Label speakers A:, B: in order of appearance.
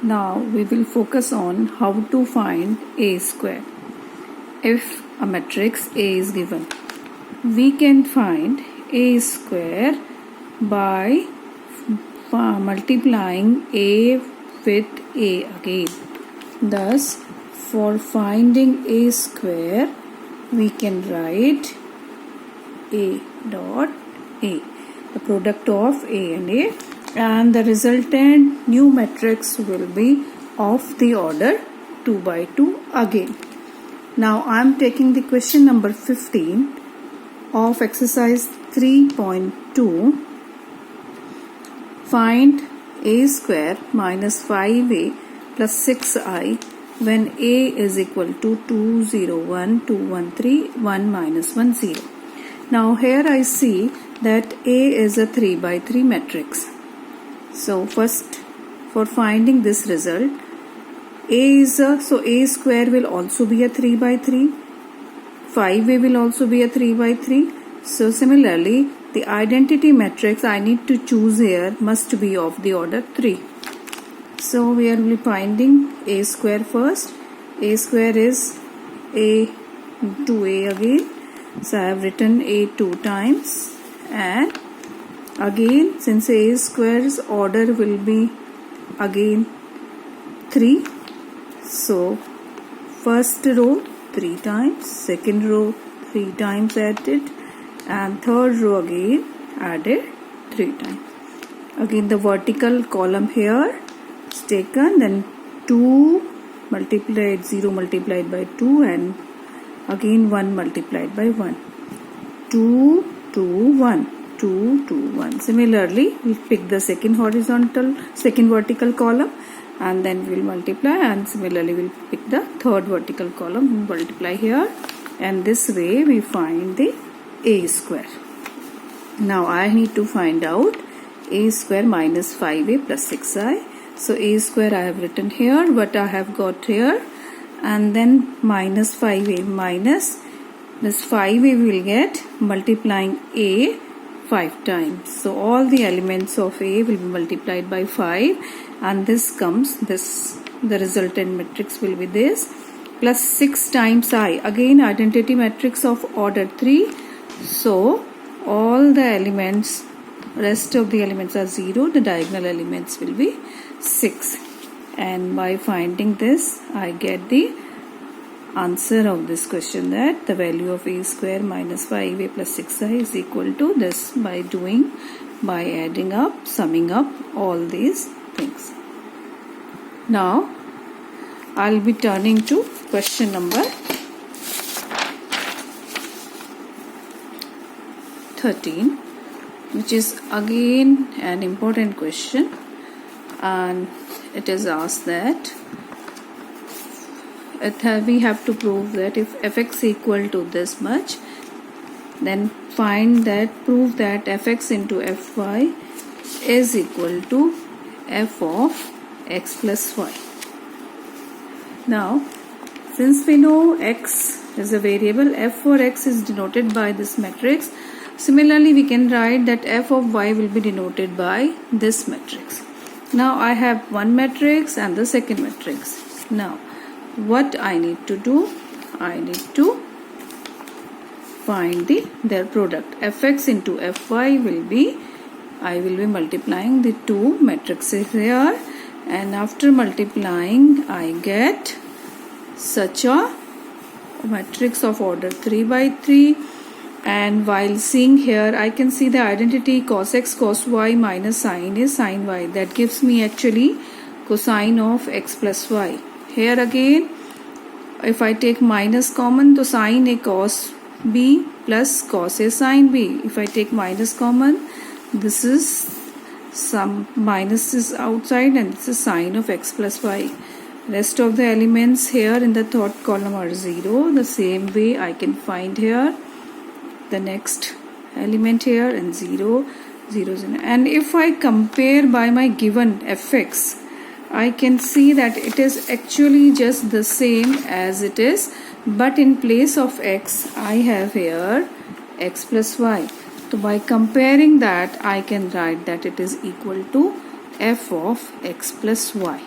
A: Now we will focus on how to find A square. If a matrix A is given, we can find A square by multiplying A with A again. Thus, for finding A square, we can write A dot A, the product of A, and the resultant new matrix will be of the order 2 by 2 again. Now I am taking the question number 15 of exercise 3.2. Find A square minus 5A plus 6I when A is equal to 2, 0, 1, 2, 1, 3, 1 minus 1, 0. Now here I see that A is a 3 by 3 matrix. So first, for finding this result, A square will also be a 3 by 3. 5A will also be a 3 by 3. So similarly, the identity matrix I need to choose here must be of the order 3. So we will be finding A square first. A square is A into A again. So I have written A 2 times, and again, since A square's order will be again 3, so first row 3 times, second row 3 times added, and third row again added 3 times. Again the vertical column here is taken, then 2 multiplied 0 multiplied by 2, and again 1 multiplied by 1. 2, 2, 1. 2, 2, 1. Similarly, we'll pick the second vertical column, and then we'll multiply, and similarly we'll pick the third vertical column and multiply here, and this way we find the A square. Now I need to find out A square minus 5A plus 6I. So A square I have written here, what I have got here, and then minus 5A minus this 5A we will get multiplying A 5 times. So all the elements of A will be multiplied by 5, and the resultant matrix will be this, plus 6 times I, again identity matrix of order 3. So all the rest of the elements are 0, the diagonal elements will be 6, and by finding this I get the answer of this question, that the value of A square minus 5A plus 6I is equal to this by adding up, summing up all these things. Now I'll be turning to question number 13, which is again an important question, and it is asked that we have to prove that if fx equal to this much, then prove that fx into fy is equal to f of x plus y. Now, since we know x is a variable, f for x is denoted by this matrix. Similarly, we can write that f of y will be denoted by this matrix. Now I have one matrix and the second matrix. Now what I need to do, I need to find their product. Fx into fy I will be multiplying the two matrices here, and after multiplying I get such a matrix of order 3 by 3. And while seeing here, I can see the identity cos x cos y minus sin is sin y. That gives me actually cosine of x plus y. Here again, if I take minus common, so sin a cos b plus cos a sin b. If I take minus common, this is some minus is outside, and this is sin of x plus y. Rest of the elements here in the third column are 0. The same way I can find here the next element here, and 0, 0, 0. And if I compare by my given fx, I can see that it is actually just the same as it is, but in place of x I have here x plus y. So by comparing that, I can write that it is equal to f of x plus y.